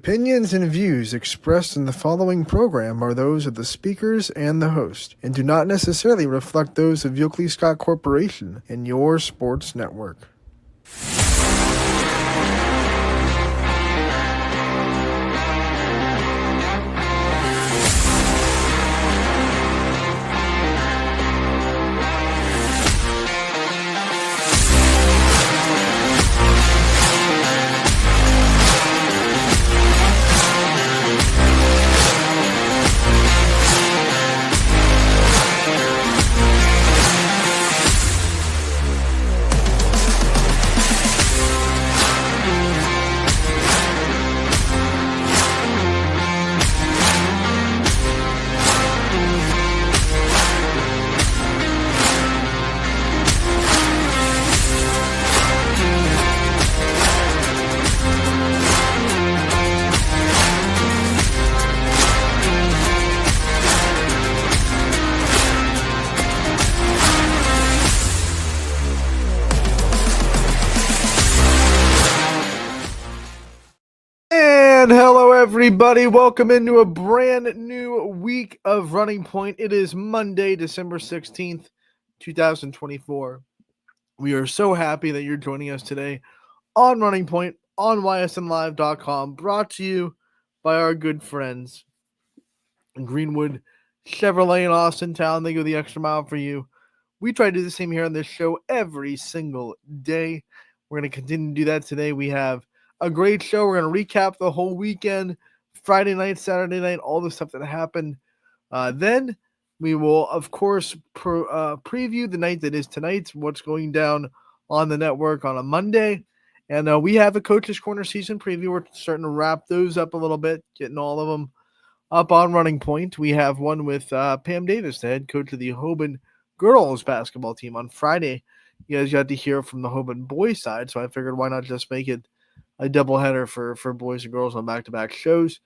opinions and views expressed in the following program are those of the speakers and the host, and do not necessarily reflect those of Yoakley Scott Corporation and your sports network. And hello, everybody. Welcome into a brand new week of Running Point. It is Monday, December 16th, 2024. We are so happy that you're joining us today on Running Point on ysnlive.com, brought to you by our good friends Greenwood Chevrolet in Austintown. They go the extra mile for you. We try to do the same here on this show every single day. We're going to continue to do that today. We have a great show. We're going to recap the whole weekend, Friday night, Saturday night, all the stuff that happened. Then we will, of course, preview the night that is tonight, what's going down on the network on a Monday. And we have a Coach's Corner season preview. We're starting to wrap those up a little bit, getting all of them up on Running Point. We have one with Pam Davis, the head coach of the Hoban girls basketball team. On Friday, you guys got to hear from the Hoban boys side, so I figured why not just make it a doubleheader for boys and girls on back-to-back shows.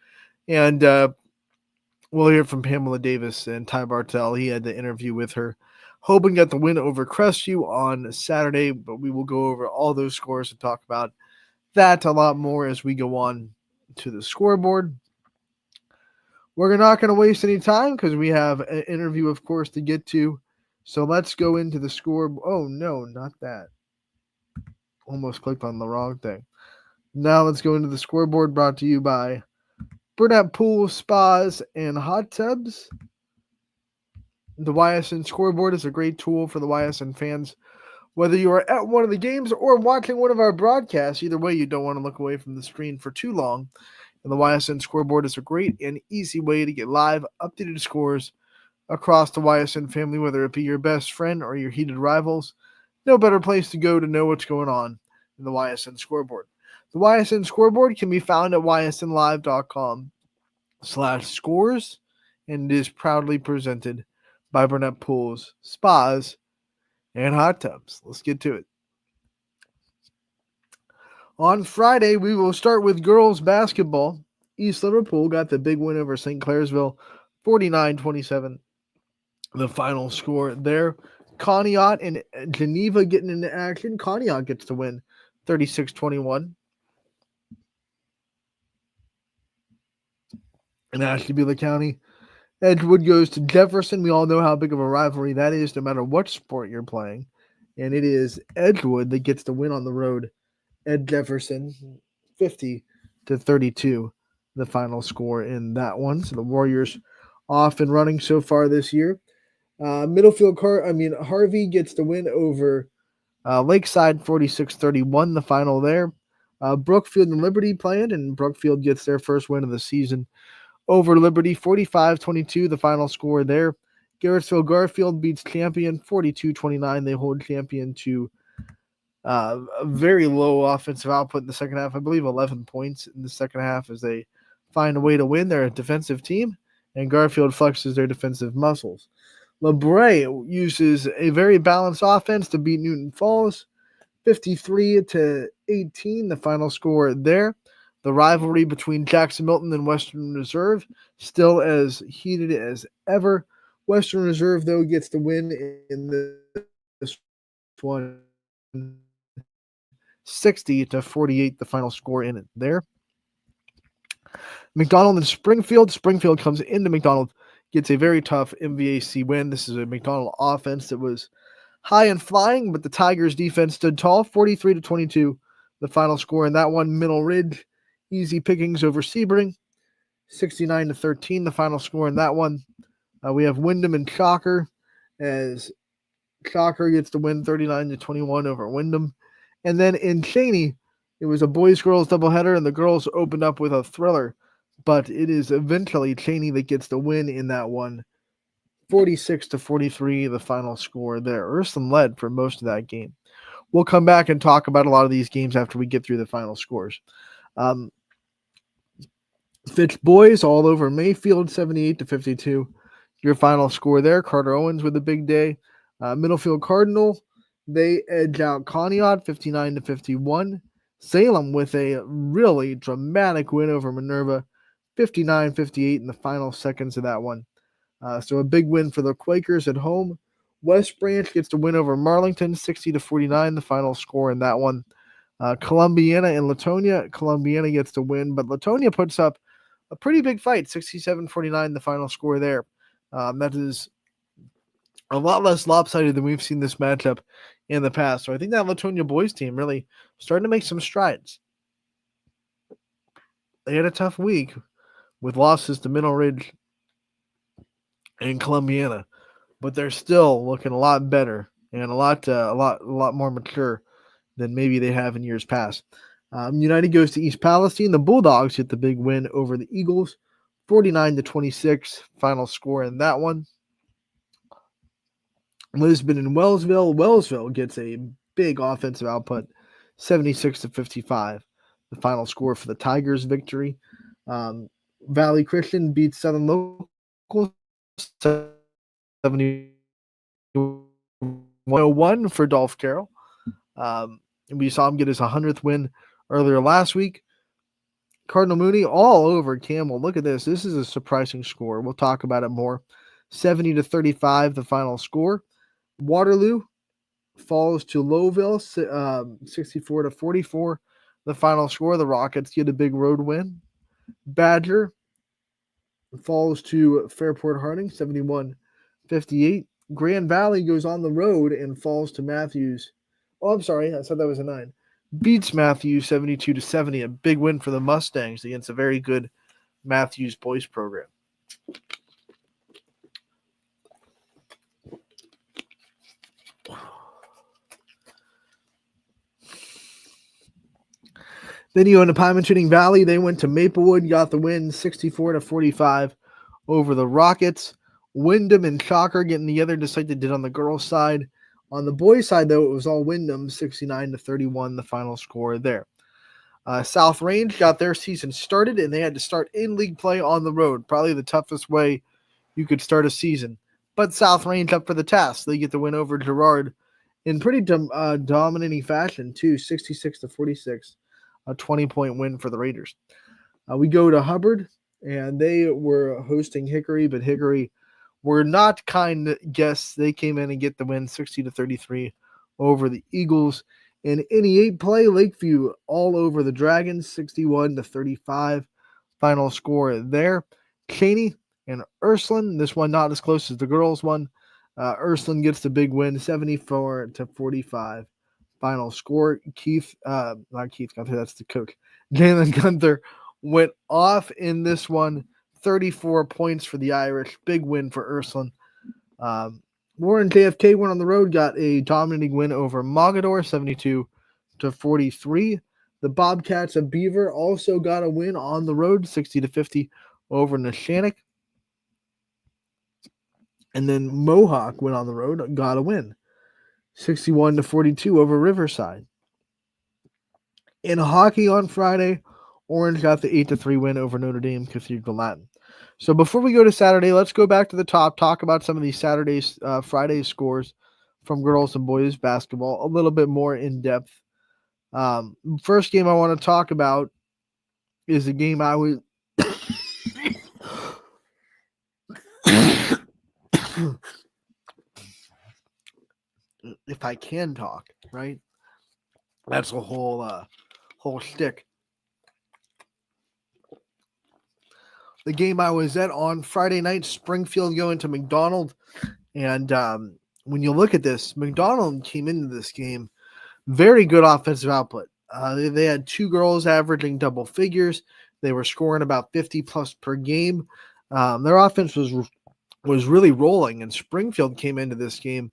And we'll hear from Pamela Davis and Ty Bartell. He had the interview with her. Hoban got the win over Crestview on Saturday, but we will go over all those scores and talk about that a lot more as we go on to the scoreboard. We're not going to waste any time because we have an interview, of course, to get to. So let's go into the score. Oh, no, not that. Almost clicked on the wrong thing. Now let's go into the scoreboard, brought to you by Burnett Pool, Spas, and Hot Tubs. The YSN scoreboard is a great tool for the YSN fans. Whether you are at one of the games or watching one of our broadcasts, either way, you don't want to look away from the screen for too long. And the YSN scoreboard is a great and easy way to get live, updated scores across the YSN family, whether it be your best friend or your heated rivals. No better place to go to know what's going on than the YSN scoreboard. The YSN scoreboard can be found at ysnlive.com/scores, and it is proudly presented by Burnett Pools, Spas, and Hot Tubs. Let's get to it. On Friday, we will start with girls basketball. East Liverpool got the big win over St. Clairsville, 49-27. The final score there. Conneaut and Geneva getting into action. Conneaut gets the win, 36-21. In Ashtabula County, Edgewood goes to Jefferson. We all know how big of a rivalry that is, no matter what sport you're playing. And it is Edgewood that gets the win on the road at Jefferson, 50-32, the final score in that one. So the Warriors off and running so far this year. Harvey gets the win over Lakeside, 46-31, the final there. Brookfield and Liberty playing, and Brookfield gets their first win of the season over Liberty, 45-22, the final score there. Garrettsville Garfield beats Champion, 42-29. They hold Champion to a very low offensive output in the second half. I believe 11 points in the second half as they find a way to win. They're a defensive team, and Garfield flexes their defensive muscles. LeBray uses a very balanced offense to beat Newton Falls, 53-18, the final score there. The rivalry between Jackson Milton and Western Reserve still as heated as ever. Western Reserve, though, gets the win in this one, 60-48, the final score in it there. McDonald and Springfield. Springfield comes into McDonald, gets a very tough MVAC win. This is a McDonald offense that was high and flying, but the Tigers defense stood tall, 43-22. The final score in that one. Middle Ridge, easy pickings over Sebring, 69-13. The final score in that one. We have Wyndham and Shocker, as Shocker gets to win 39-21 over Wyndham. And then in Cheney, it was a boys-girls doubleheader, and the girls opened up with a thriller. But it is eventually Cheney that gets the win in that one. 46-43, the final score there. Ursuline led for most of that game. We'll come back and talk about a lot of these games after we get through the final scores. Fitch boys all over Mayfield, 78-52. Your final score there. Carter Owens with a big day. Middlefield Cardinal, they edge out Conneaut, 59-51. Salem with a really dramatic win over Minerva, 59-58 in the final seconds of that one. So a big win for the Quakers at home. West Branch gets to win over Marlington, 60-49, the final score in that one. Columbiana and Latonia. Columbiana gets to win, but Latonia puts up a pretty big fight, 67-49, the final score there. That is a lot less lopsided than we've seen this matchup in the past. So I think that Latonia boys team really starting to make some strides. They had a tough week with losses to Middle Ridge and Columbiana, but they're still looking a lot better and a lot more mature than maybe they have in years past. United goes to East Palestine. The Bulldogs get the big win over the Eagles, 49-26, final score in that one. Lisbon and Wellsville. Wellsville gets a big offensive output, 76-55, the final score for the Tigers' victory. Valley Christian beats Southern Local, 71-101 for Dolph Carroll. We saw him get his 100th win earlier last week. Cardinal Mooney all over Campbell. Look at this. This is a surprising score. We'll talk about it more. 70-35, the final score. Waterloo falls to Lowville, 64-44, the final score. The Rockets get a big road win. Badger falls to Fairport Harding, 71-58. Grand Valley goes on the road and falls to Matthews. Oh, I'm sorry. I said that was a 9. Beats Matthews 72-70. A big win for the Mustangs against a very good Matthews boys program. Then you go into Pymatuning Valley. They went to Maplewood, got the win 64-45 over the Rockets. Wyndham and Shocker getting together just like they did on the girls' side. On the boys' side, though, it was all Wyndham, 69-31, the final score there. South Range got their season started, and they had to start in-league play on the road. Probably the toughest way you could start a season. But South Range up for the task. They get the win over Girard in pretty dominating fashion, too, 66-46. A 20-point win for the Raiders. We go to Hubbard, and they were hosting Hickory, but Hickory were not kind guests. They came in and get the win 60-33 over the Eagles. In NE8 play, Lakeview all over the Dragons, 61-35. Final score there. Cheney and Ursuline, this one not as close as the girls one. Ursuline gets the big win, 74-45. Final score. Not Keith Gunther, that's the coach. Jalen Gunther went off in this one. 34 points for the Irish. Big win for Ursuline. Warren JFK went on the road, got a dominating win over Mogador, 72-43. The Bobcats of Beaver also got a win on the road, 60-50 over Neshannock. And then Mohawk went on the road, got a win, 61-42 over Riverside. In hockey on Friday, Orange got the 8-3 win over Notre Dame Cathedral Latin. So before we go to Saturday, let's go back to the top, talk about some of these Friday scores from girls and boys basketball a little bit more in depth. First game I want to talk about is a game I was if I can talk, right? That's a whole shtick. the game I was at on Friday night, Springfield going to McDonald. And when you look at this, McDonald came into this game very good offensive output. They had two girls averaging double figures. They were scoring about 50 plus per game. Their offense was really rolling, and Springfield came into this game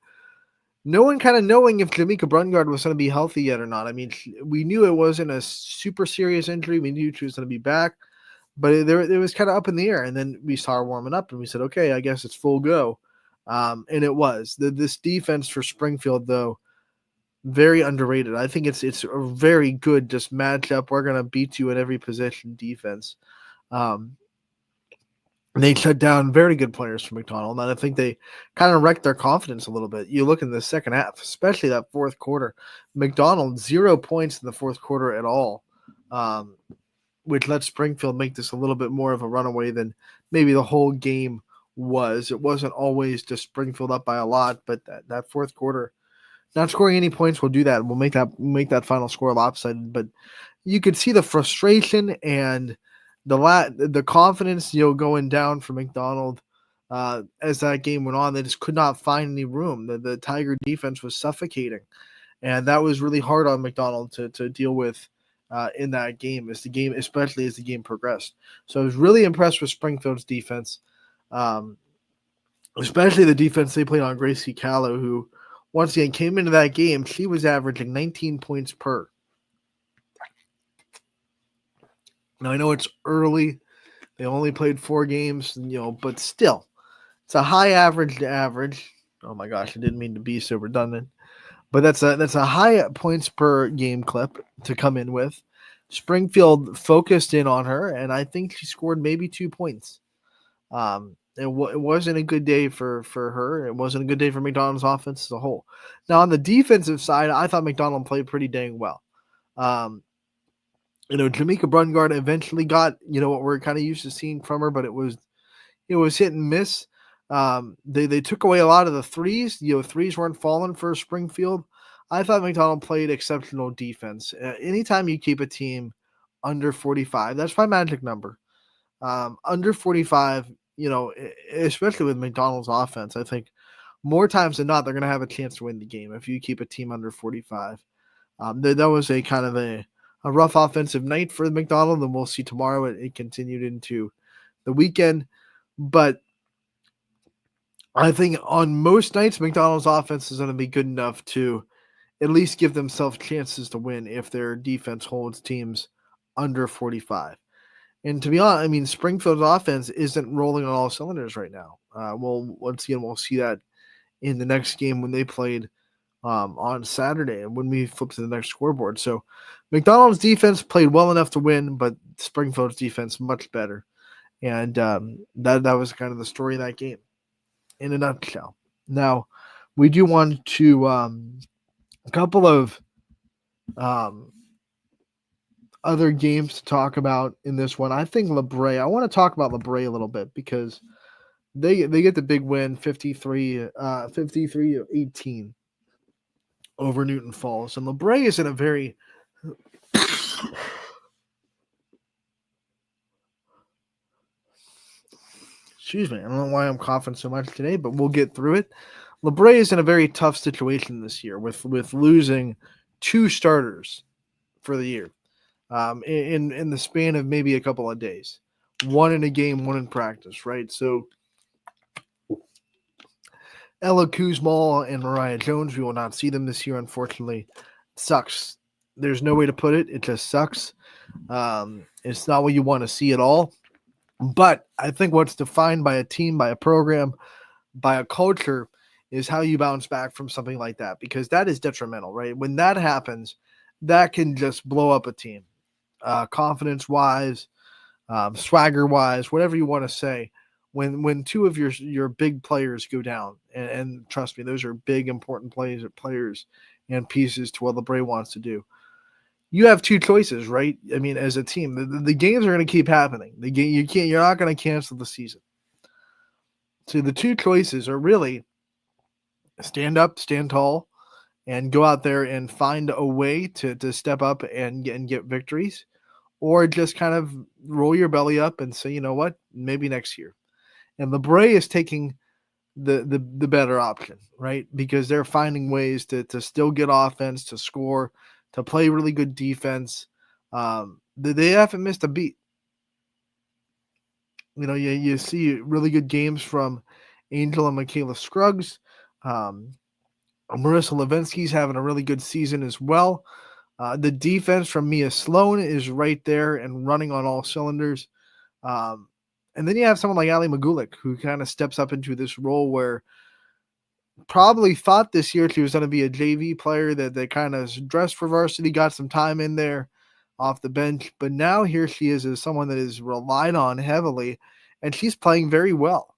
no one kind of knowing if Jamaica Brungard was going to be healthy yet or not. I mean, we knew it wasn't a super serious injury. We knew she was going to be back, but it was kind of up in the air. And then we saw her warming up, and we said, okay, I guess it's full go. And it was. This defense for Springfield, though, very underrated. I think it's a very good just matchup. We're going to beat you at every position defense. They shut down very good players from McDonald, and I think they kind of wrecked their confidence a little bit. You look in the second half, especially that fourth quarter. McDonald, 0 points in the fourth quarter at all, which let Springfield make this a little bit more of a runaway than maybe the whole game was. It wasn't always just Springfield up by a lot, but that fourth quarter, not scoring any points will do that. We'll make that final score lopsided, but you could see the frustration and the confidence, going down for McDonald as that game went on. They just could not find any room. The Tiger defense was suffocating, and that was really hard on McDonald to deal with in that game, especially as the game progressed. So I was really impressed with Springfield's defense, especially the defense they played on Gracie Callow, who once again came into that game. She was averaging 19 points per. Now, I know it's early. They only played 4 games, but still, it's a high average to average. Oh my gosh, I didn't mean to be so redundant. But that's a high points per game clip to come in with. Springfield focused in on her, and I think she scored maybe 2 points. It wasn't a good day for her. It wasn't a good day for McDonald's offense as a whole. Now, on the defensive side, I thought McDonald played pretty dang well. Jamaica Brungard eventually got, what we're kind of used to seeing from her, but it was hit and miss. They took away a lot of the threes. Threes weren't falling for Springfield. I thought McDonald played exceptional defense. Anytime you keep a team under 45, that's my magic number. Under 45, especially with McDonald's offense, I think more times than not, they're going to have a chance to win the game if you keep a team under 45. That was a kind of a rough offensive night for McDonald, and we'll see tomorrow. It continued into the weekend. But I think on most nights, McDonald's offense is going to be good enough to at least give themselves chances to win if their defense holds teams under 45. And to be honest, Springfield's offense isn't rolling on all cylinders right now. Once again, we'll see that in the next game when they played on Saturday and when we flip to the next scoreboard. So McDonald's defense played well enough to win, but Springfield's defense much better. And that was kind of the story of that game in a nutshell. Now, we do want to a couple of other games to talk about in this one. I think LeBray. I want to talk about LeBray a little bit because they get the big win, 53-18 over Newton Falls. And LeBray is in a very excuse me, I don't know why I'm coughing so much today, but we'll get through it. LeBray is in a very tough situation this year with losing 2 starters for the year in the span of maybe a couple of days. 1 in a game, 1 in practice, right? So Ella Kuzmal and Mariah Jones, we will not see them this year, unfortunately. It sucks. There's no way to put it. It just sucks. It's not what you want to see at all. But I think what's defined by a team, by a program, by a culture is how you bounce back from something like that, because that is detrimental, right? When that happens, that can just blow up a team. Confidence-wise, swagger-wise, whatever you want to say. When 2 of your big players go down, and trust me, those are big, important players and pieces to what LeBray wants to do. You have 2 choices, right? As a team, the games are going to keep happening. You're not going to cancel the season. So the 2 choices are really stand up, stand tall, and go out there and find a way to step up and get victories, or just kind of roll your belly up and say, you know what, maybe next year. And LeBray is taking the better option, right? Because they're finding ways to still get offense, to score, to play really good defense. They haven't missed a beat. You see really good games from Angel and Michaela Scruggs. Um, Marissa Levinsky's having a really good season as well. The defense from Mia Sloan is right there and running on all cylinders. Um, and then you have someone like Ali Magulik, who kind of steps up into this role where probably thought this year she was going to be a JV player that kind of dressed for varsity, got some time in there off the bench. But now here she is as someone that is relied on heavily, and she's playing very well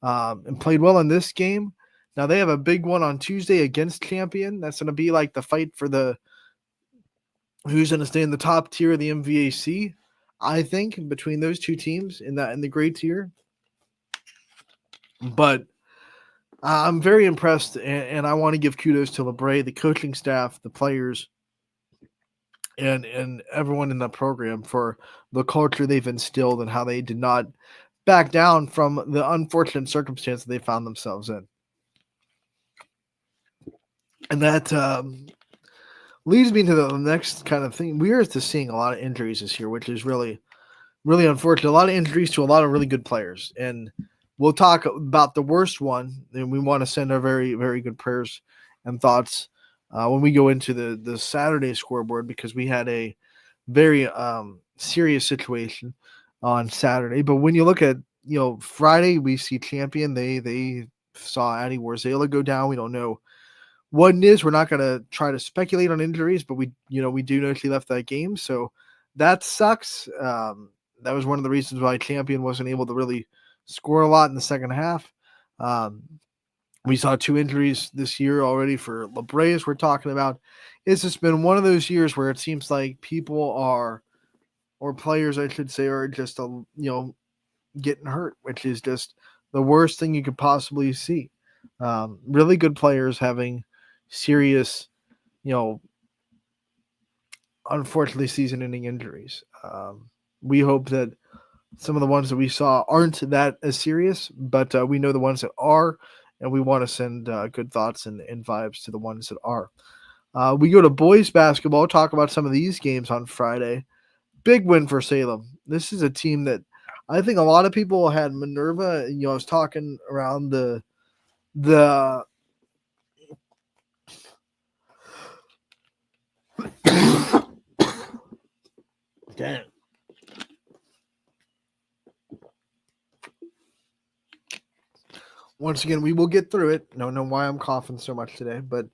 and played well in this game. Now they have a big one on Tuesday against Champion. That's going to be like the fight for the who's going to stay in the top tier of the MVAC. I think between those two teams in the grade tier. But I'm very impressed, and I want to give kudos to LeBray, the coaching staff, the players, and everyone in the program for the culture they've instilled and how they did not back down from the unfortunate circumstance they found themselves in. And that leads me to the next kind of thing. We are seeing a lot of injuries this year, which is really, really unfortunate. A lot of injuries to a lot of really good players. And we'll talk about the worst one, and we want to send our very, very good prayers and thoughts when we go into the Saturday scoreboard, because we had a very serious situation on Saturday. But when you look at Friday, we see Champion. They saw Addie Warzela go down. We don't know what it is. We're not going to try to speculate on injuries, but we do know she left that game, so that sucks. That was one of the reasons why Champion wasn't able to really score a lot in the second half. We saw 2 injuries this year already for LeBray, as we're talking about. It's just been one of those years where it seems like people are, or players, I should say, are just getting hurt, which is just the worst thing you could possibly see. Really good players having serious, unfortunately, season-ending injuries. We hope that some of the ones that we saw aren't that as serious, but we know the ones that are, and we want to send good thoughts and vibes to the ones that are. We go to boys basketball, talk about some of these games on Friday. Big win for Salem. This is a team that I think a lot of people had Minerva. I was talking around the Damn. Once again, we will get through it. Don't know why I'm coughing so much today, but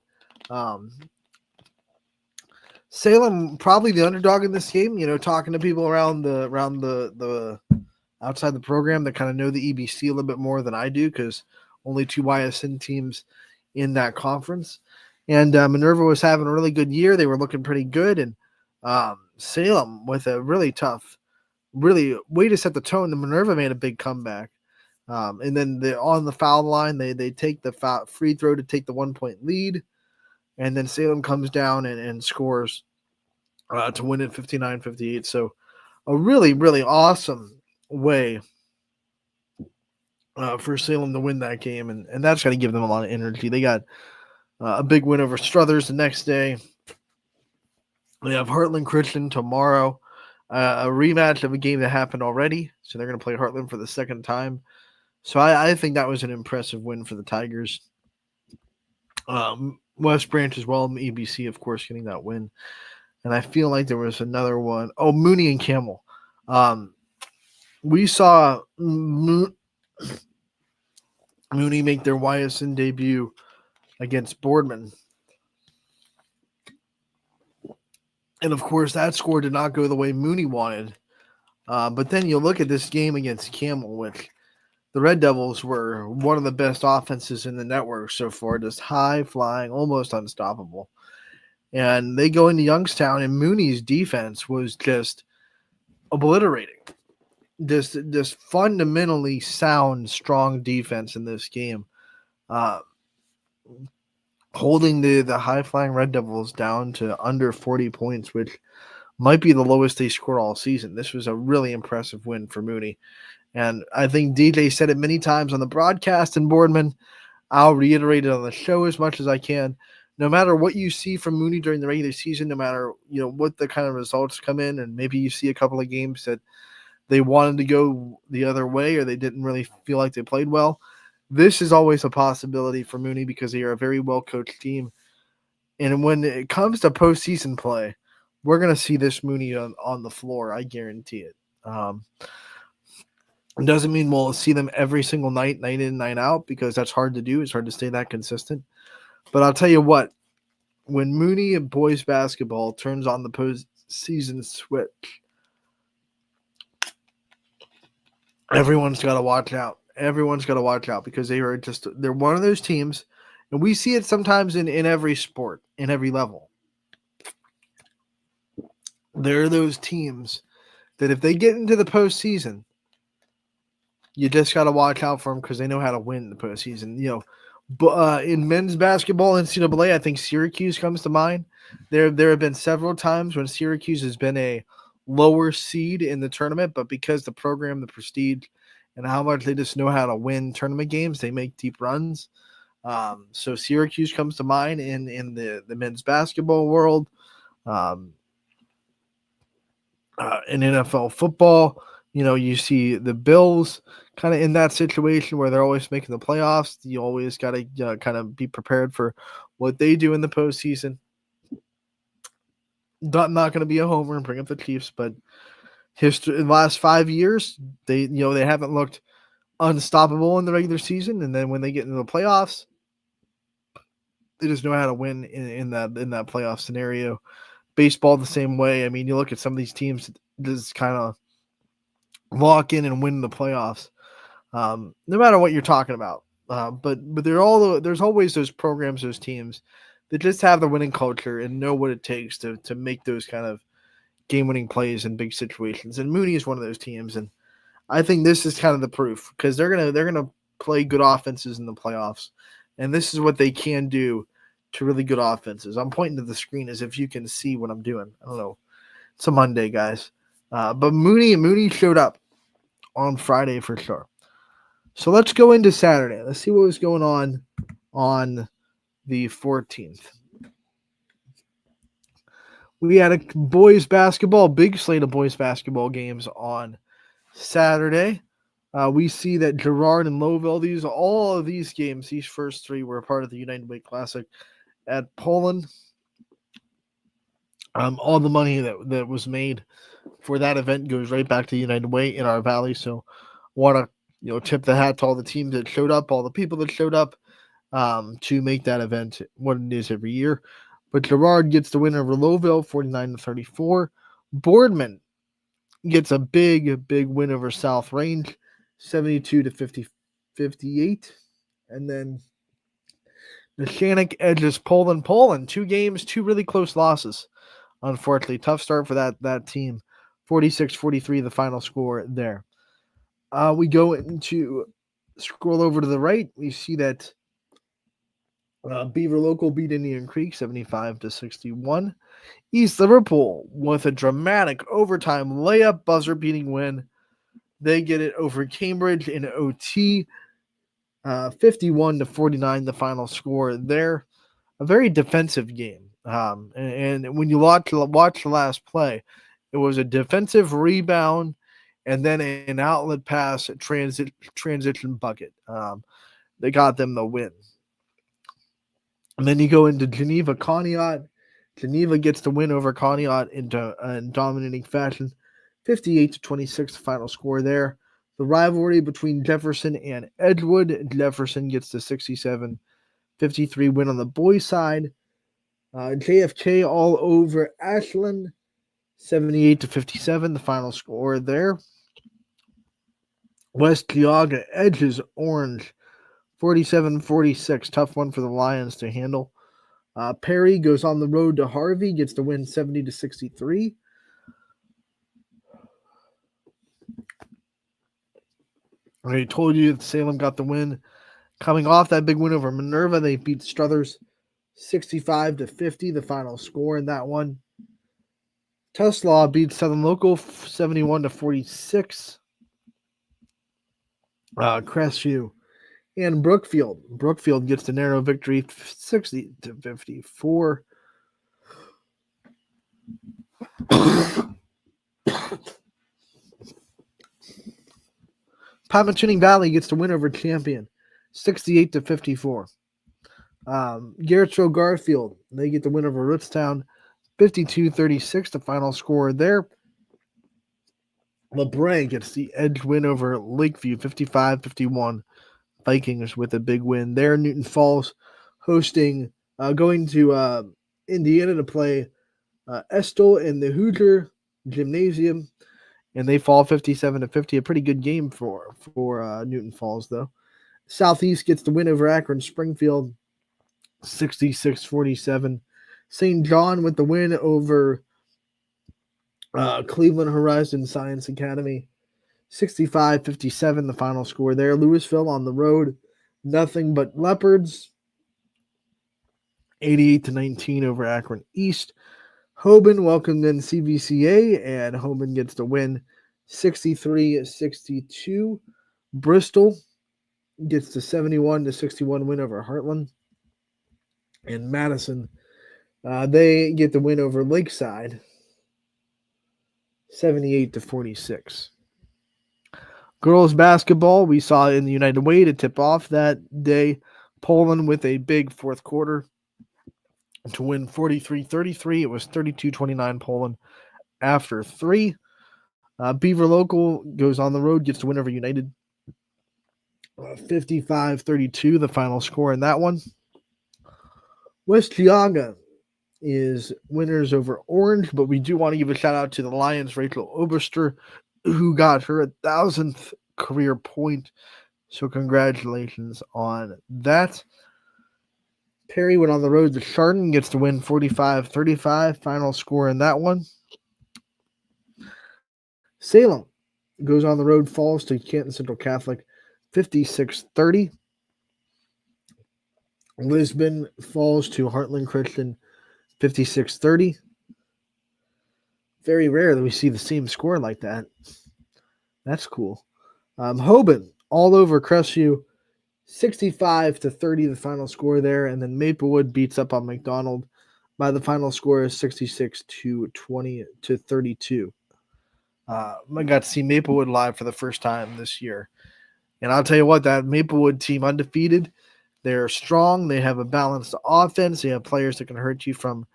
Salem probably the underdog in this game. Talking to people around the outside the program that kind of know the EBC a little bit more than I do, because only 2 Ysn teams in that conference. And Minerva was having a really good year. They were looking pretty good, and Salem with a really tough, really way to set the tone. The Minerva made a big comeback. And then on the foul line, they take the free throw to take the 1-point lead. And then Salem comes down and scores to win it 59-58. So a really, really awesome way for Salem to win that game. And that's going to give them a lot of energy. They got a big win over Struthers the next day. They have Heartland Christian tomorrow, a rematch of a game that happened already. So they're going to play Heartland for the second time. So I think that was an impressive win for the Tigers. West Branch as well, EBC, of course, getting that win. And I feel like there was another one. Oh, Mooney and Camel. We saw Mooney make their YSN debut against Boardman. And, of course, that score did not go the way Mooney wanted. But then you look at this game against Camel, which the Red Devils were one of the best offenses in the network so far, just high-flying, almost unstoppable. And they go into Youngstown, and Mooney's defense was just obliterating. This fundamentally sound, strong defense in this game. Holding the high-flying Red Devils down to under 40 points, which might be the lowest they score all season. This was a really impressive win for Mooney. And I think DJ said it many times on the broadcast, and Boardman, I'll reiterate it on the show as much as I can. No matter what you see from Mooney during the regular season, no matter what the kind of results come in, and maybe you see a couple of games that they wanted to go the other way or they didn't really feel like they played well, this is always a possibility for Mooney because they are a very well-coached team. And when it comes to postseason play, we're going to see this Mooney on the floor. I guarantee it. It doesn't mean we'll see them every single night, night in, night out, because that's hard to do. It's hard to stay that consistent. But I'll tell you what, when Mooney and boys basketball turns on the postseason switch, everyone's got to watch out. Everyone's got to watch out because they're one of those teams, and we see it sometimes in every sport, in every level. There are those teams that if they get into the postseason, you just got to watch out for them because they know how to win the postseason. But in men's basketball, NCAA, I think Syracuse comes to mind. There have been several times when Syracuse has been a lower seed in the tournament, but because the program, the prestige, and how much they just know how to win tournament games, they make deep runs. So Syracuse comes to mind in the men's basketball world. In NFL football, you see the Bills kind of in that situation where they're always making the playoffs. You always got to kind of be prepared for what they do in the postseason. Not going to be a homer and bring up the Chiefs, but history in the last 5 years, they haven't looked unstoppable in the regular season, and then when they get into the playoffs, they just know how to win in that playoff scenario. Baseball the same way. I mean, you look at some of these teams just kind of lock in and win the playoffs, no matter what you're talking about. But there's always those programs, those teams that just have the winning culture and know what it takes to make those kind of game-winning plays in big situations. And Mooney is one of those teams, and I think this is kind of the proof because they're gonna play good offenses in the playoffs, and this is what they can do to really good offenses. I'm pointing to the screen as if you can see what I'm doing. I don't know. It's a Monday, guys. But Mooney showed up on Friday for sure. So let's go into Saturday. Let's see what was going on the 14th. We had a big slate of boys basketball games on Saturday. We see that Girard and Lowville, all of these games, these first three were a part of the United Way Classic at Poland. All the money that was made for that event goes right back to United Way in our valley. So want to tip the hat to all the teams that showed up, all the people that showed up to make that event what it is every year. But Girard gets the win over Lowville, 49-34. Boardman gets a big win over South Range, 72-58. And then Neshannock edges Poland. 2 games, 2 really close losses. Unfortunately, tough start for that team. 46-43, the final score there. We go into scroll over to the right. We see that Beaver Local beat Indian Creek 75-61. East Liverpool with a dramatic overtime layup buzzer beating win. They get it over Cambridge in OT. 51-49, the final score there. A very defensive game. And when you watch the last play, it was a defensive rebound and then an outlet pass transition bucket. They got them the win. And then you go into Geneva Conneaut. Geneva gets the win over Conneaut in dominating fashion. 58-26, the final score there. The rivalry between Jefferson and Edgewood. Jefferson gets the 67-53 win on the boys' side. JFK all over Ashland, 78-57, the final score there. West Geauga edges Orange, 47-46. Tough one for the Lions to handle. Perry goes on the road to Harvey, gets the win 70-63. I already told you that Salem got the win. Coming off that big win over Minerva, they beat Struthers 65-50, the final score in that one. Tesla beats Southern Local 71-46. Crestview and Brookfield. Brookfield gets the narrow victory 60-54. Pymatuning Valley gets the win over Champion 68-54. Garrettsville Garfield, they get the win over Rootstown 52-36, the final score there. LeBray gets the edge win over Lakeview 55-51. Vikings with a big win there. Newton Falls going to Indiana to play Estill in the Hoosier Gymnasium, and they fall 57-50. A pretty good game for Newton Falls, though. Southeast gets the win over Akron Springfield 66-47. St. John with the win over Cleveland Horizon Science Academy 65-57, the final score there. Louisville on the road, nothing but Leopards 88-19 over Akron East. Hoban welcomed in CVCA, and Hoban gets the win 63-62. Bristol gets the 71-61 win over Heartland. And Madison, they get the win over Lakeside 78-46. Girls basketball, we saw in the United Way to tip off that day. Poland with a big fourth quarter to win 43-33. It was 32-29 Poland after 3. Beaver Local goes on the road, gets the win over United 55-32, the final score in that one. West Geauga is winners over Orange, but we do want to give a shout out to the Lions, Rachel Oberster, who got her 1,000th career point. So congratulations on that. Perry went on the road to Chardon, gets to win 45-35, final score in that one. Salem goes on the road, falls to Canton Central Catholic 56-30. Lisbon falls to Heartland Christian 56-30. Very rare that we see the same score like that. That's cool. Hoban all over Crestview 65-30, the final score there. And then Maplewood beats up on McDonald by the final score is 66-20-32. I got to see Maplewood live for the first time this year. And I'll tell you what, that Maplewood team undefeated. They're strong. They have a balanced offense. They have players that can hurt you from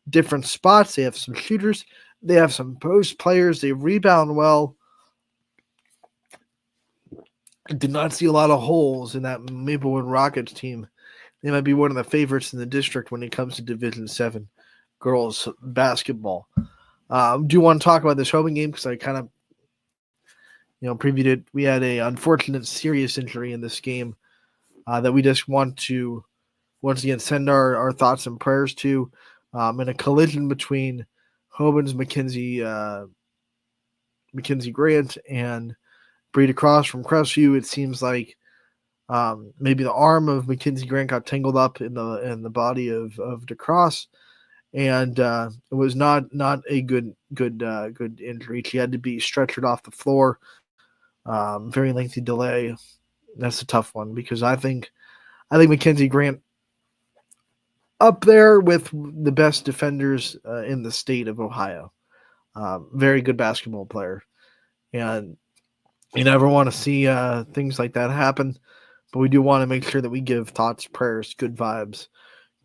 different spots. They have some shooters. They have some post players. They rebound well. I did not see a lot of holes in that Maplewood Rockets team. They might be one of the favorites in the district when it comes to Division 7 girls basketball. Do want to talk about this Hoban game because I kind of, previewed it. We had a unfortunate serious injury in this game that we just want to once again send our thoughts and prayers to. In a collision between Hoban's Mackenzie Grant and Breda Cross from Crestview, it seems like maybe the arm of Mackenzie Grant got tangled up in the body of DeCross, and it was not a good injury. She had to be stretchered off the floor. Very lengthy delay. That's a tough one because I think Mackenzie Grant up there with the best defenders in the state of Ohio. Very good basketball player, and you never want to see things like that happen, but we do want to make sure that we give thoughts, prayers, good vibes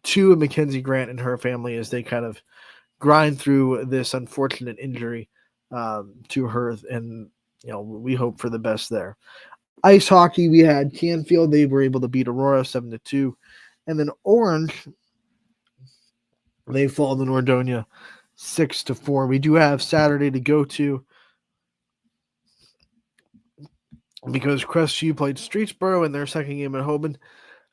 to Mackenzie Grant and her family as they kind of grind through this unfortunate injury to her, and we hope for the best there. Ice hockey, we had Canfield. They were able to beat Aurora 7-2, and then Orange, they fall to Nordonia 6-4. We do have Saturday to go to because Crestview played Streetsboro in their second game at Hoban.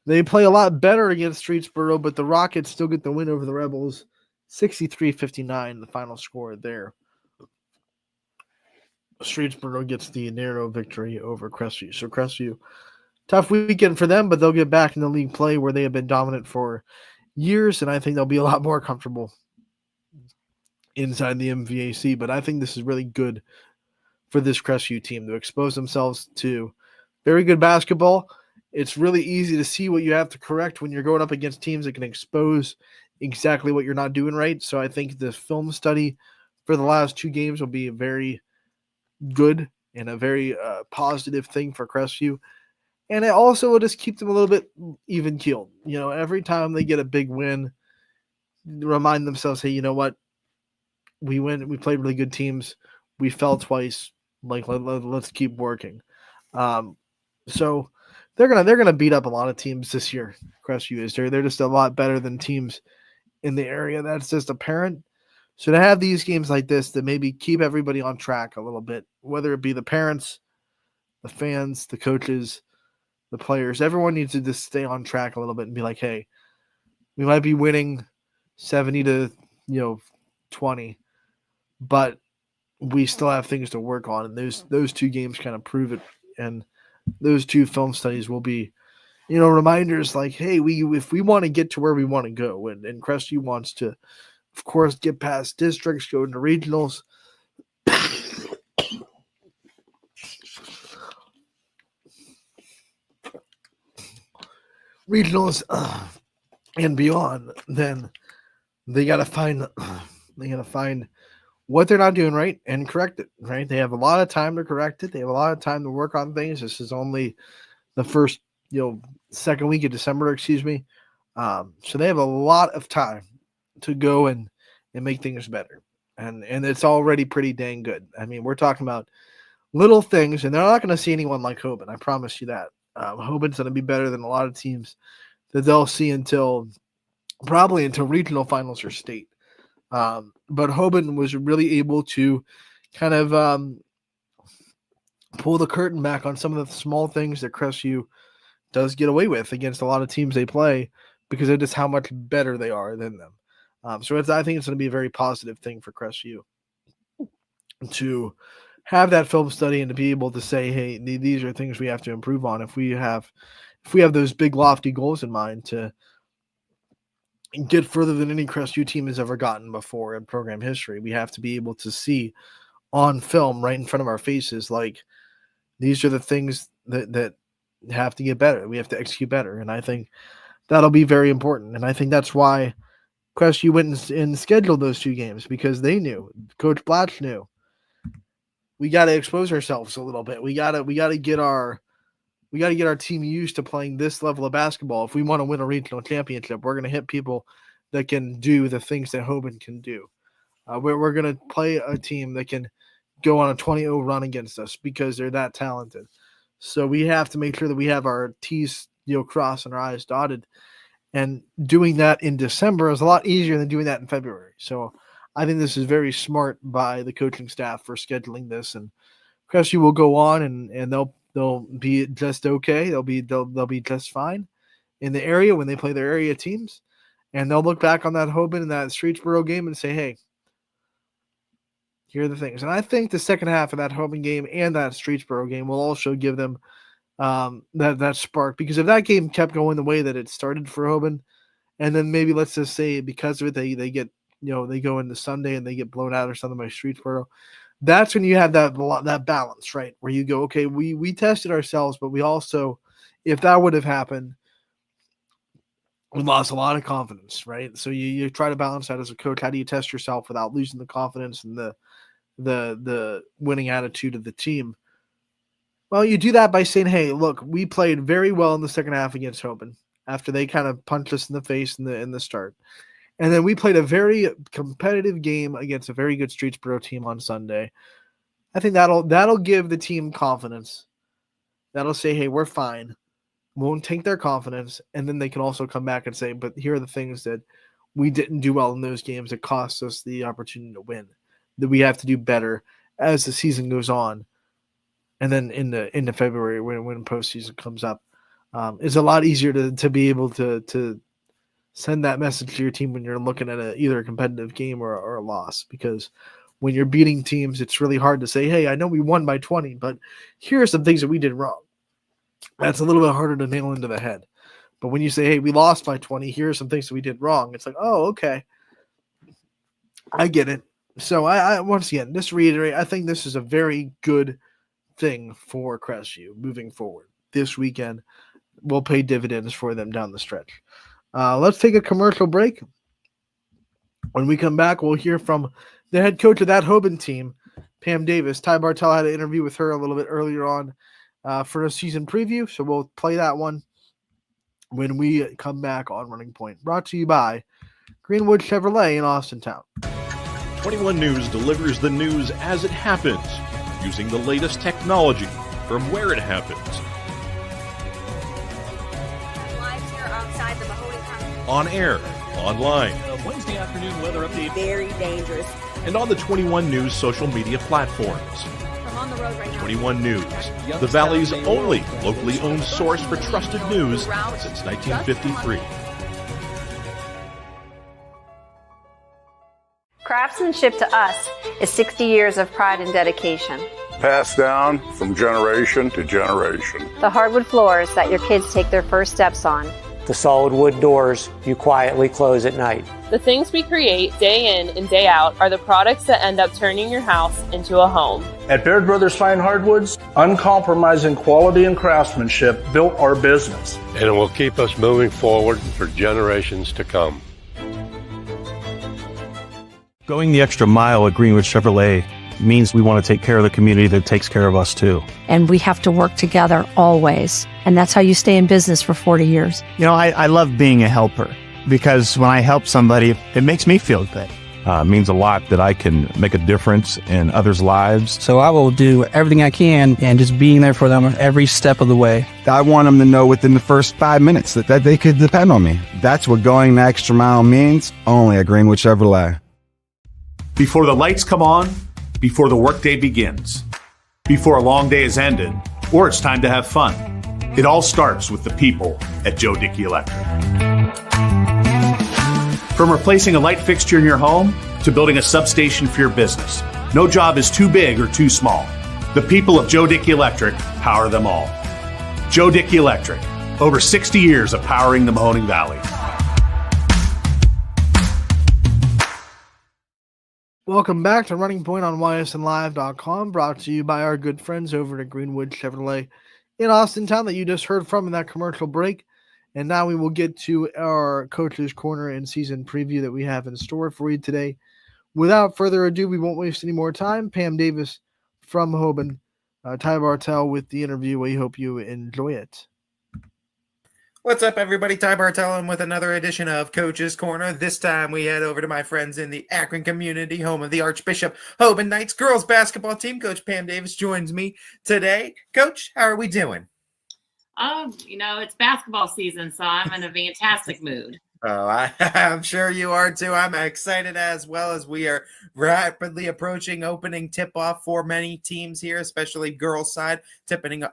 They play a lot better against Streetsboro, but the Rockets still get the win over the Rebels 63-59, the final score there. Streetsboro gets the narrow victory over Crestview. So Crestview, tough weekend for them, but they'll get back in the league play where they have been dominant for years, and I think they'll be a lot more comfortable inside the MVAC. But I think this is really good for this Crestview team to expose themselves to very good basketball. It's really easy to see what you have to correct when you're going up against teams that can expose exactly what you're not doing right. So I think the film study for the last two games will be very good and a very positive thing for Crestview. And it also will just keep them a little bit even keeled. Every time they get a big win, remind themselves, hey, you know what? We win. We played really good teams. We fell twice. Like let's keep working. So they're gonna beat up a lot of teams this year. Crestview is they're just a lot better than teams in the area. That's just apparent. So to have these games like this to maybe keep everybody on track a little bit, whether it be the parents, the fans, the coaches, the players, everyone needs to just stay on track a little bit and be like, hey, we might be winning 70 to 20, but we still have things to work on. And those two games kind of prove it. And those two film studies will be, reminders like, hey, if we want to get to where we want to go, and Crestview wants to, of course, get past districts, go into regionals. regionals and beyond, then they gotta find what they're not doing right and correct it. Right? They have a lot of time to correct it. They have a lot of time to work on things. This is only the first, second week of December, excuse me. So they have a lot of time to go and make things better. And it's already pretty dang good. I mean, we're talking about little things, and they're not going to see anyone like Hoban. I promise you that. Hoban's going to be better than a lot of teams that they'll see probably until regional finals or state. But Hoban was really able to kind of pull the curtain back on some of the small things that Crestview does get away with against a lot of teams they play because of just how much better they are than them. So I think it's going to be a very positive thing for Crestview to have that film study and to be able to say, hey, these are things we have to improve on if we have those big lofty goals in mind to get further than any Crestview team has ever gotten before in program history. We have to be able to see on film right in front of our faces, like, these are the things that have to get better. We have to execute better. And I think that'll be very important. And I think that's why Crestview went and scheduled those two games, because they knew, Coach Blatch knew, we got to expose ourselves a little bit. We got to get our team used to playing this level of basketball. If we want to win a regional championship, we're going to hit people that can do the things that Hoban can do. We're going to play a team that can go on a 20-0 run against us because they're that talented. So we have to make sure that we have our T's crossed and our I's dotted. And doing that in December is a lot easier than doing that in February. So I think this is very smart by the coaching staff for scheduling this. And Crestview will go on and they'll be just okay. They'll be just fine in the area when they play their area teams. And they'll look back on that Hoban and that Streetsboro game and say, hey, here are the things. And I think the second half of that Hoban game and that Streetsboro game will also give them that spark. Because if that game kept going the way that it started for Hoban, and then maybe let's just say because of it they get, they go into Sunday and they get blown out or something by Streetsboro, that's when you have that balance, right? Where you go, okay, we tested ourselves, but we also, if that would have happened, we lost a lot of confidence, right? So you try to balance that as a coach. How do you test yourself without losing the confidence and the winning attitude of the team? Well, you do that by saying, hey, look, we played very well in the second half against Hoban after they kind of punched us in the face in the start. And then we played a very competitive game against a very good Streetsboro team on Sunday. I think that'll give the team confidence. That'll say, hey, we're fine. Won't take their confidence. And then they can also come back and say, but here are the things that we didn't do well in those games that cost us the opportunity to win, that we have to do better as the season goes on. And then into February when postseason comes up, it's a lot easier to be able to send that message to your team when you're looking at either a competitive game or a loss. Because when you're beating teams, it's really hard to say, hey, I know we won by 20, but here are some things that we did wrong. That's a little bit harder to nail into the head. But when you say, hey, we lost by 20, here are some things that we did wrong, it's like, oh, okay, I get it. So I once again, just to reiterate, I think this is a very good thing for Crestview moving forward. This weekend will pay dividends for them down the stretch. Let's take a commercial break. When we come back, we'll hear from the head coach of that Hoban team, Pam Davis. Ty Bartel had an interview with her a little bit earlier on for a season preview, so we'll play that one when we come back on Running Point. Brought to you by Greenwood Chevrolet in Austintown. 21 News delivers the news as it happens, using the latest technology from where it happens. Live here outside the Mahoney County. On air, online, Wednesday afternoon weather update. Very dangerous. and on the 21 News social media platforms. I'm on the road right now. 21 News, the Valley's only locally owned source for trusted news since 1953. Craftsmanship to us is 60 years of pride and dedication. Passed down from generation to generation. The hardwood floors that your kids take their first steps on. The solid wood doors you quietly close at night. The things we create day in and day out are the products that end up turning your house into a home. At Baird Brothers Fine Hardwoods, uncompromising quality and craftsmanship built our business. And it will keep us moving forward for generations to come. Going the extra mile at Greenwood Chevrolet means we want to take care of the community that takes care of us too. And we have to work together always. And that's how you stay in business for 40 years. You know, I love being a helper because when I help somebody, it makes me feel good. It means a lot that I can make a difference in others' lives. So I will do everything I can and just being there for them every step of the way. I want them to know within the first 5 minutes that they could depend on me. That's what going the extra mile means, only at Greenwood Chevrolet. Before the lights come on, before the workday begins, before a long day is ended, or it's time to have fun. It all starts with the people at Joe Dickey Electric. From replacing a light fixture in your home to building a substation for your business, no job is too big or too small. The people of Joe Dickey Electric power them all. Joe Dickey Electric, over 60 years of powering the Mahoning Valley. Welcome back to Running Point on ysnlive.com, brought to you by our good friends over at Greenwood Chevrolet in Austintown that you just heard from in that commercial break. And now we will get to our Coach's Corner and season preview that we have in store for you today. Without further ado, we won't waste any more time. Pam Davis from Hoban, Ty Bartel with the interview. We hope you enjoy it. What's up, everybody? Ty Bartel with another edition of Coach's Corner. This time we head over to my friends in the Akron community, home of the Archbishop Hoban Knights girls basketball team. Coach Pam Davis joins me today. Coach, how are we doing? It's basketball season, so I'm in a fantastic mood. Oh, I'm sure you are too. I'm excited as well as we are rapidly approaching opening tip-off for many teams here, especially girls' side, tipping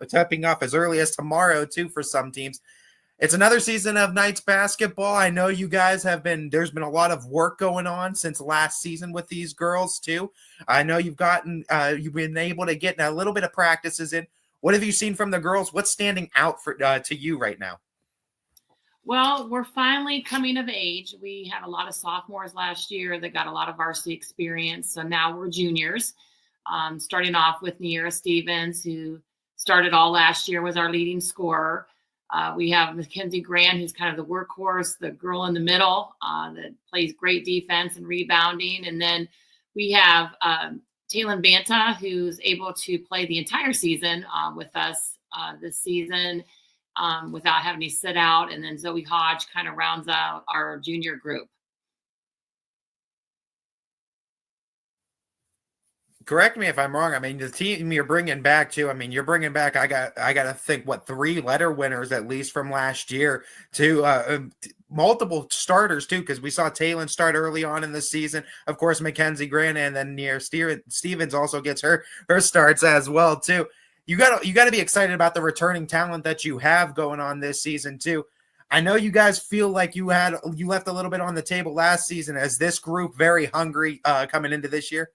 off as early as tomorrow too for some teams. It's another season of Knights basketball. I know you guys there's been a lot of work going on since last season with these girls too. I know you've been able to get a little bit of practices in. What have you seen from the girls? What's standing out to you right now? Well, we're finally coming of age. We had a lot of sophomores last year that got a lot of varsity experience. So now we're juniors, starting off with Niera Stevens, who started all last year, was our leading scorer. We have Mackenzie Grant, who's kind of the workhorse, the girl in the middle that plays great defense and rebounding. And then we have Taylon Banta, who's able to play the entire season with us this season without having to sit out. And then Zoe Hodge kind of rounds out our junior group. Correct me if I'm wrong. I mean, the team you're bringing back too. I mean, you're bringing back. I got to think 3 letter winners at least from last year to multiple starters too, because we saw Taylon start early on in the season. Of course, Mackenzie Grant and then Niera Stevens also gets her starts as well too. You got to be excited about the returning talent that you have going on this season too. I know you guys feel like you left a little bit on the table last season. As this group very hungry coming into this year?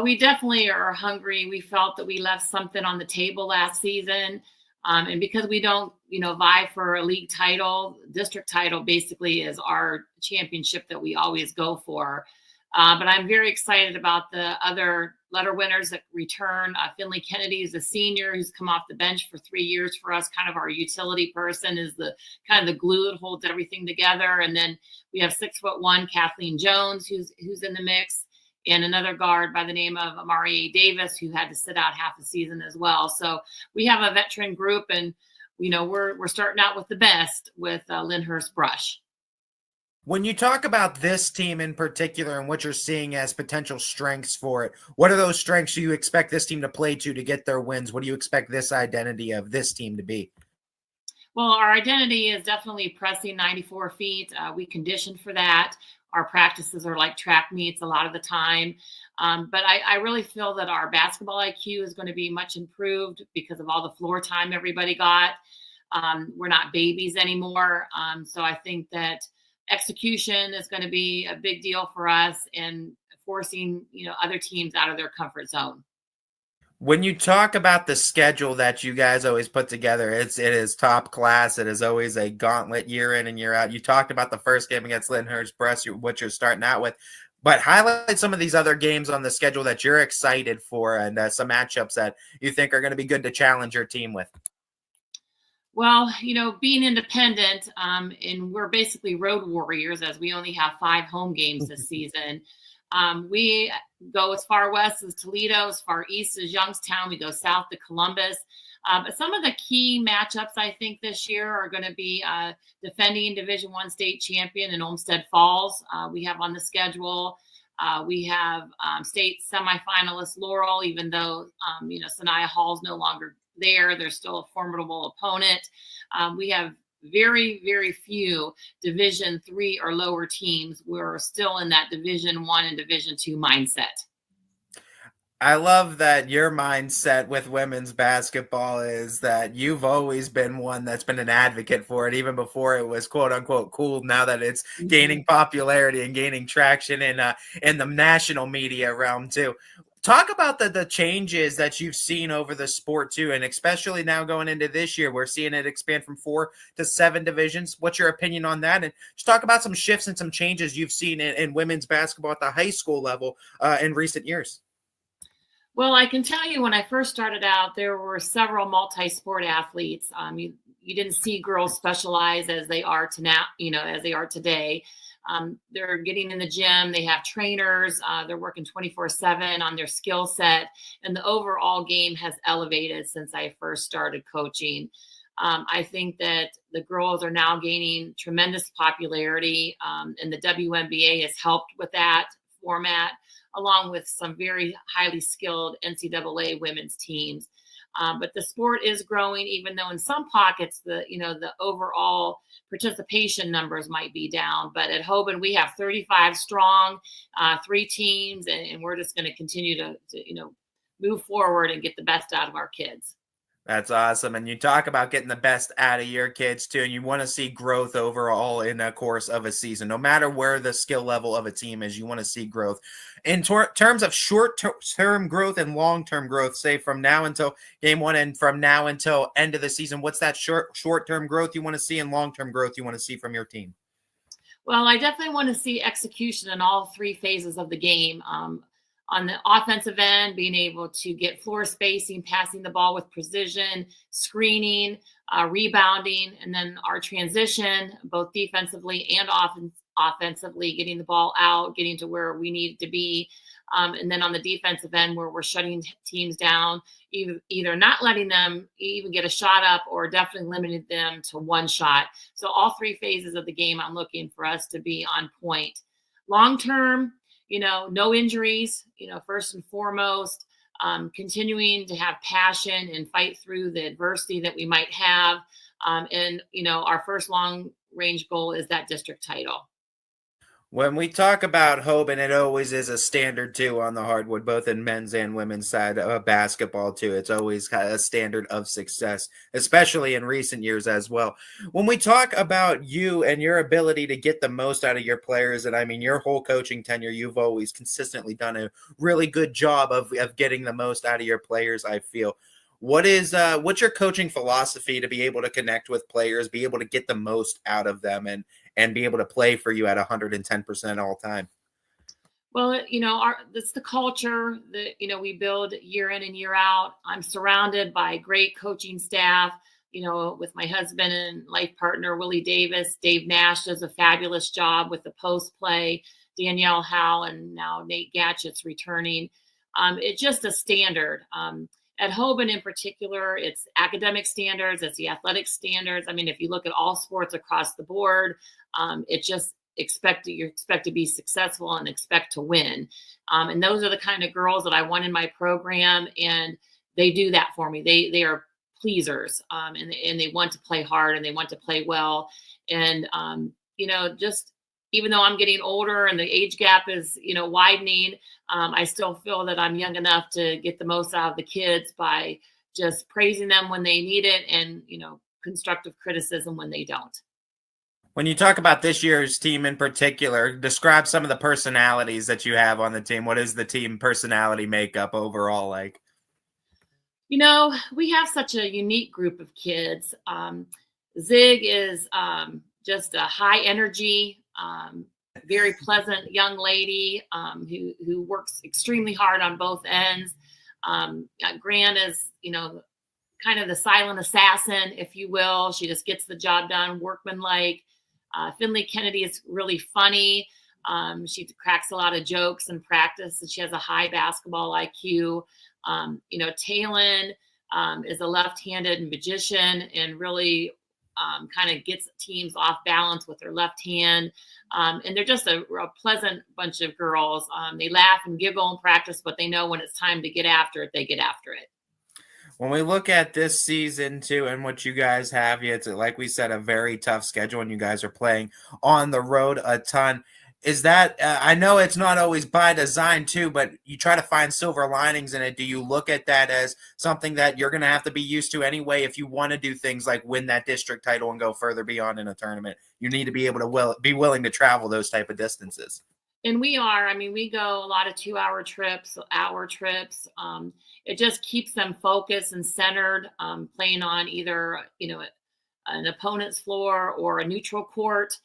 We definitely are hungry. We felt that we left something on the table last season. And because we don't, vie for a league title, district title basically is our championship that we always go for. But I'm very excited about the other letter winners that return. Finley Kennedy is a senior who's come off the bench for 3 years for us, kind of our utility person, is the kind of the glue that holds everything together. And then we have 6'1" Kathleen Jones, who's in the mix, and another guard by the name of Amari Davis, who had to sit out half the season as well. So we have a veteran group, and we're starting out with the best with Lyndhurst Brush. When you talk about this team in particular and what you're seeing as potential strengths for it, what are those strengths you expect this team to play to get their wins? What do you expect this identity of this team to be? Well, our identity is definitely pressing 94 feet. We conditioned for that. Our practices are like track meets a lot of the time. But I really feel that our basketball IQ is going to be much improved because of all the floor time everybody got. We're not babies anymore. So I think that execution is going to be a big deal for us, and forcing other teams out of their comfort zone. When you talk about the schedule that you guys always put together, it is top class. It is always a gauntlet year in and year out. You talked about the first game against Lyndhurst Brush, what you're starting out with, but highlight some of these other games on the schedule that you're excited for, and some matchups that you think are going to be good to challenge your team with. Well, being independent, and we're basically road warriors, as we only have 5 home games this season. We go as far west as Toledo, as far east as Youngstown. We go south to Columbus. But some of the key matchups, I think, this year are going to be defending Division I state champion in Olmsted Falls. We have on the schedule. We have state semifinalist Laurel, even though, Sanaya Hall's no longer there. They're still a formidable opponent. We have very, very few Division III or lower teams. We're still in that Division I and Division II mindset. I love that your mindset with women's basketball is that you've always been one that's been an advocate for it, even before it was quote unquote cool. Now that it's gaining popularity and gaining traction in the national media realm too. Talk about the changes that you've seen over the sport too, and especially now going into this year, we're seeing it expand from 4 to 7 divisions. What's your opinion on that? And just talk about some shifts and some changes you've seen in women's basketball at the high school level in recent years. Well, I can tell you when I first started out, there were several multi-sport athletes. You didn't see girls specialize as they are as they are today. They're getting in the gym. They have trainers. They're working 24/7 on their skill set. And the overall game has elevated since I first started coaching. I think that the girls are now gaining tremendous popularity, and the WNBA has helped with that format, along with some very highly skilled NCAA women's teams. But the sport is growing, even though in some pockets the overall participation numbers might be down. But at Hoban, we have 35 strong, 3 teams, and we're just going to continue to move forward and get the best out of our kids. That's awesome. And you talk about getting the best out of your kids too, and you want to see growth overall in the course of a season. No matter where the skill level of a team is, you want to see growth. In terms of short-term growth and long-term growth, say from now until game 1 and from now until end of the season, what's that short-term growth you want to see and long-term growth you want to see from your team? Well, I definitely want to see execution in all 3 phases of the game. On the offensive end, being able to get floor spacing, passing the ball with precision, screening, rebounding, and then our transition, both defensively and offensively, getting the ball out, getting to where we need to be. And then on the defensive end, where we're shutting teams down, either not letting them even get a shot up or definitely limiting them to 1 shot. So all 3 phases of the game, I'm looking for us to be on point. Long term, no injuries, first and foremost, continuing to have passion and fight through the adversity that we might have. And our first long range goal is that district title. When we talk about Hoban, it always is a standard too on the hardwood, both in men's and women's side of basketball too. It's always a standard of success, especially in recent years as well. When we talk about you and your ability to get the most out of your players, and I mean your whole coaching tenure, you've always consistently done a really good job of getting the most out of your players, I feel. What's your coaching philosophy to be able to connect with players, be able to get the most out of them, and be able to play for you at 110% all time? Well, that's the culture that, we build year in and year out. I'm surrounded by great coaching staff, with my husband and life partner, Willie Davis. Dave Nash does a fabulous job with the post play. Danielle Howe and now Nate Gatchett's returning. It's just a standard. At Hoban in particular, it's academic standards, it's the athletic standards. I mean, if you look at all sports across the board, it just you expect to be successful and expect to win. And those are the kind of girls that I want in my program, and they do that for me. They are pleasers, and they want to play hard and they want to play well. And just even though I'm getting older and the age gap is widening, I still feel that I'm young enough to get the most out of the kids by just praising them when they need it, and constructive criticism when they don't. When you talk about this year's team in particular, describe some of the personalities that you have on the team. What is the team personality makeup overall like? We have such a unique group of kids. Zig is just a high energy, very pleasant young lady who works extremely hard on both ends. Grant is, kind of the silent assassin, if you will. She just gets the job done, workmanlike. Finley Kennedy is really funny. She cracks a lot of jokes in practice, and she has a high basketball IQ. Talon is a left-handed magician and really kind of gets teams off balance with her left hand. And they're just a pleasant bunch of girls. They laugh and giggle in practice, but they know when it's time to get after it, they get after it. When we look at this season too, and what you guys have, it's like we said, a very tough schedule, and you guys are playing on the road a ton. Is that I know it's not always by design too, but you try to find silver linings in it. Do you look at that as something that you're going to have to be used to anyway if you want to do things like win that district title and go further beyond in a tournament? You need to be able to be willing to travel those type of distances. And we are. I mean, we go a lot of 2-hour trips, hour trips. It just keeps them focused and centered, playing on either, an opponent's floor or a neutral court.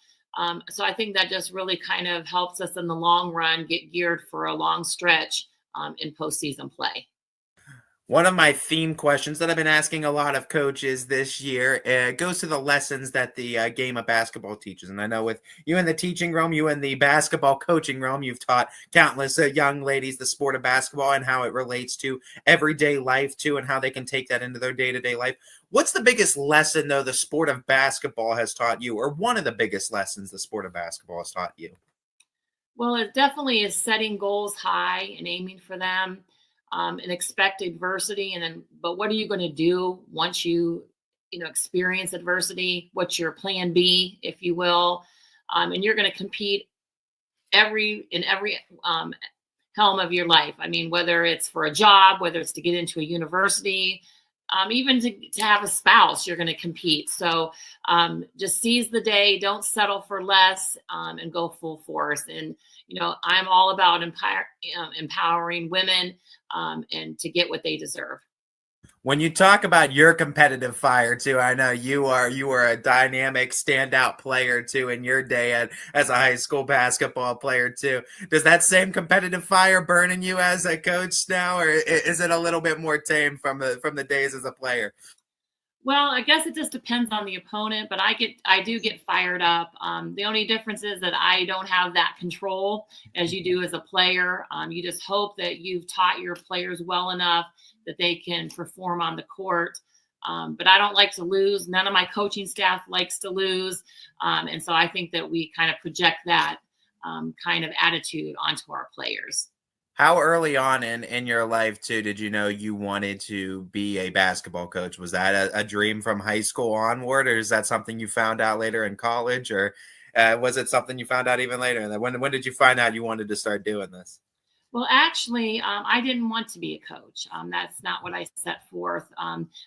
So I think that just really kind of helps us in the long run get geared for a long stretch in postseason play. One of my theme questions that I've been asking a lot of coaches this year goes to the lessons that the game of basketball teaches. And I know with you in the teaching realm, you in the basketball coaching realm, you've taught countless young ladies the sport of basketball and how it relates to everyday life too, and how they can take that into their day-to-day life. What's the biggest lesson, though, the sport of basketball has taught you, or one of the biggest lessons the sport of basketball has taught you? Well, it definitely is setting goals high and aiming for them. And expect adversity, but what are you going to do once you experience adversity? What's your plan B, if you will? And you're going to compete in every helm of your life. I mean, whether it's for a job, whether it's to get into a university, even to have a spouse, you're going to compete. So just seize the day, don't settle for less, and go full force. And I'm all about empowering women and to get what they deserve. When you talk about your competitive fire too, I know you are a dynamic standout player too in your day as a high school basketball player too. Does that same competitive fire burn in you as a coach now, or is it a little bit more tame from the days as a player? Well, I guess it just depends on the opponent, but I do get fired up. The only difference is that I don't have that control as you do as a player. You just hope that you've taught your players well enough that they can perform on the court. But I don't like to lose. None of my coaching staff likes to lose. And so I think that we kind of project that kind of attitude onto our players. How early on in your life, too, did you know you wanted to be a basketball coach? Was that a dream from high school onward, or is that something you found out later in college, or was it something you found out even later? When did you find out you wanted to start doing this? Well, actually, I didn't want to be a coach. That's not what I set forth.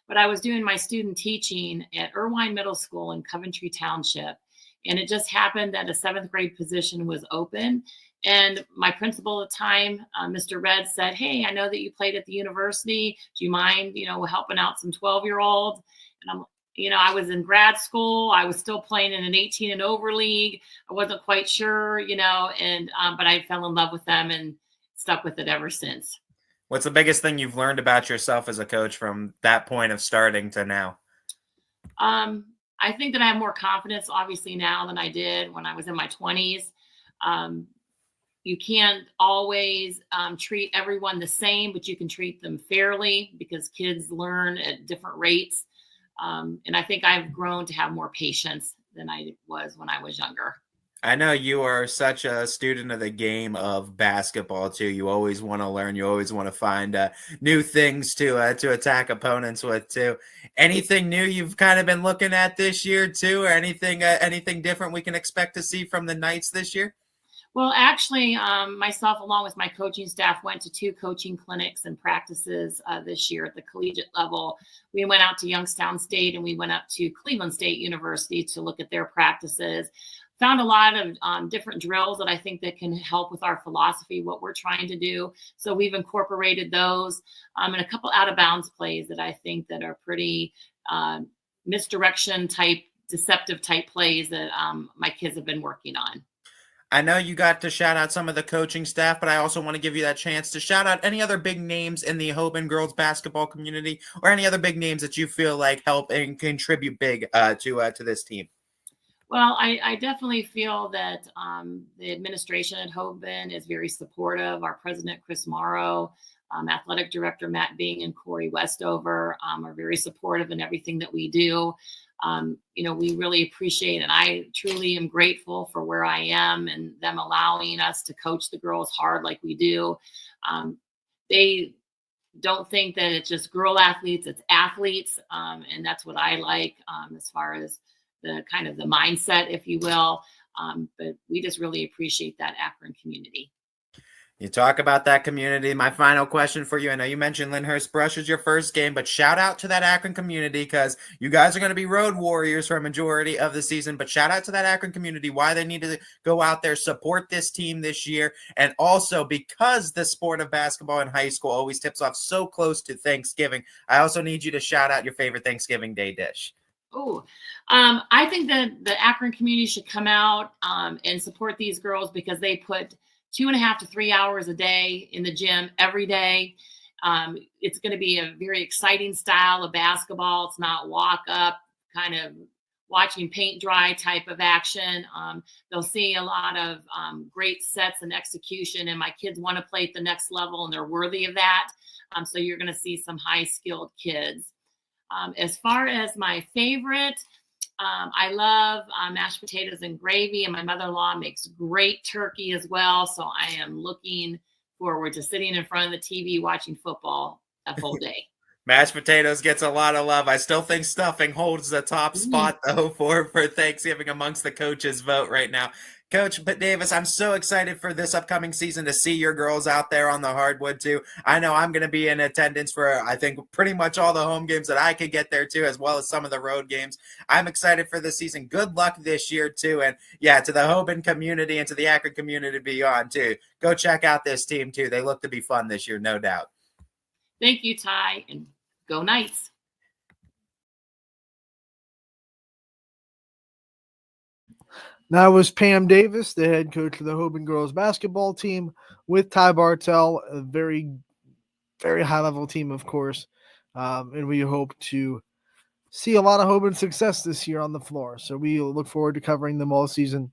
But I was doing my student teaching at Irvine Middle School in Coventry Township. And it just happened that a 7th grade position was open. And my principal at the time, Mr. Red, said, "Hey, I know that you played at the university. Do you mind, helping out some 12-year-olds?" And I was in grad school. I was still playing in an 18 and over league. I wasn't quite sure, but I fell in love with them and stuck with it ever since. What's the biggest thing you've learned about yourself as a coach from that point of starting to now? I think that I have more confidence, obviously, now than I did when I was in my 20s. You can't always treat everyone the same, but you can treat them fairly because kids learn at different rates. And I think I've grown to have more patience than I was when I was younger. I know you are such a student of the game of basketball too. You always want to learn. You always want to find new things to attack opponents with too. Anything new you've kind of been looking at this year too, or anything different we can expect to see from the Knights this year? Well, actually, myself, along with my coaching staff, went to 2 coaching clinics and practices this year at the collegiate level. We went out to Youngstown State and we went up to Cleveland State University to look at their practices. Found a lot of different drills that I think that can help with our philosophy, what we're trying to do. So we've incorporated those and a couple out of bounds plays that I think that are pretty misdirection type, deceptive type plays that my kids have been working on. I know you got to shout out some of the coaching staff, but I also want to give you that chance to shout out any other big names in the Hoban girls basketball community or any other big names that you feel like help and contribute big to this team. Well, I definitely feel that the administration at Hoban is very supportive. Our president, Chris Morrow, athletic director, Matt Bing, and Corey Westover are very supportive in everything that we do. We really appreciate, and I truly am grateful for where I am and them allowing us to coach the girls hard like we do. They don't think that it's just girl athletes, it's athletes. And that's what I like as far as the kind of the mindset, if you will. But we just really appreciate that Akron community. You talk about that community. My final question for you. I know you mentioned Lyndhurst Brush is your first game, but shout out to that Akron community because you guys are going to be road warriors for a majority of the season. But shout out to that Akron community, why they need to go out there, support this team this year. And also because the sport of basketball in high school always tips off so close to Thanksgiving, I also need you to shout out your favorite Thanksgiving Day dish. Oh, I think that the Akron community should come out and support these girls because they put 2.5 to 3 hours a day in the gym every day. It's going to be a very exciting style of basketball. It's not walk up, kind of watching paint dry type of action. They'll see a lot of great sets and execution, and my kids want to play at the next level, and they're worthy of that. So you're going to see some high-skilled kids. As far as my favorite, I love mashed potatoes and gravy, and my mother-in-law makes great turkey as well. So I am looking forward to sitting in front of the TV watching football that whole day. Mashed potatoes gets a lot of love. I still think stuffing holds the top spot, though, for Thanksgiving amongst the coaches' vote right now. Coach Davis, I'm so excited for this upcoming season to see your girls out there on the hardwood, too. I know I'm going to be in attendance for, I think, pretty much all the home games that I could get there, too, as well as some of the road games. I'm excited for the season. Good luck this year, too. And, yeah, to the Hoban community and to the Akron community beyond, too. Go check out this team, too. They look to be fun this year, no doubt. Thank you, Ty, and go Knights. That was Pam Davis, the head coach of the Hoban girls basketball team, with Ty Bartell, a very, very high-level team, of course. And we hope to see a lot of Hoban success this year on the floor. So we look forward to covering them all season.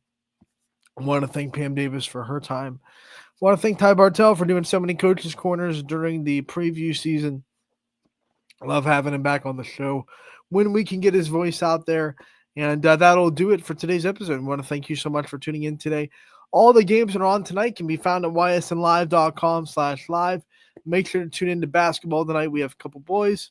I want to thank Pam Davis for her time. I want to thank Ty Bartell for doing so many coaches' corners during the preview season. I love having him back on the show when we can get his voice out there. And that'll do it for today's episode. I want to thank you so much for tuning in today. All the games that are on tonight can be found at ysnlive.com/live. Make sure to tune in to basketball tonight. We have a couple boys,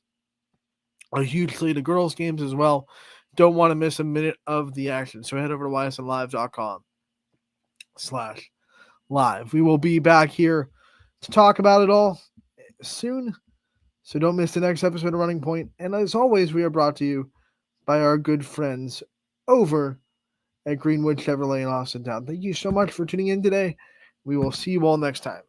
a huge slate of girls games as well. Don't want to miss a minute of the action. So head over to ysnlive.com/live. We will be back here to talk about it all soon. So don't miss the next episode of Running Point. And as always, we are brought to you by our good friends over at Greenwood Chevrolet in Austin Town. Thank you so much for tuning in today. We will see you all next time.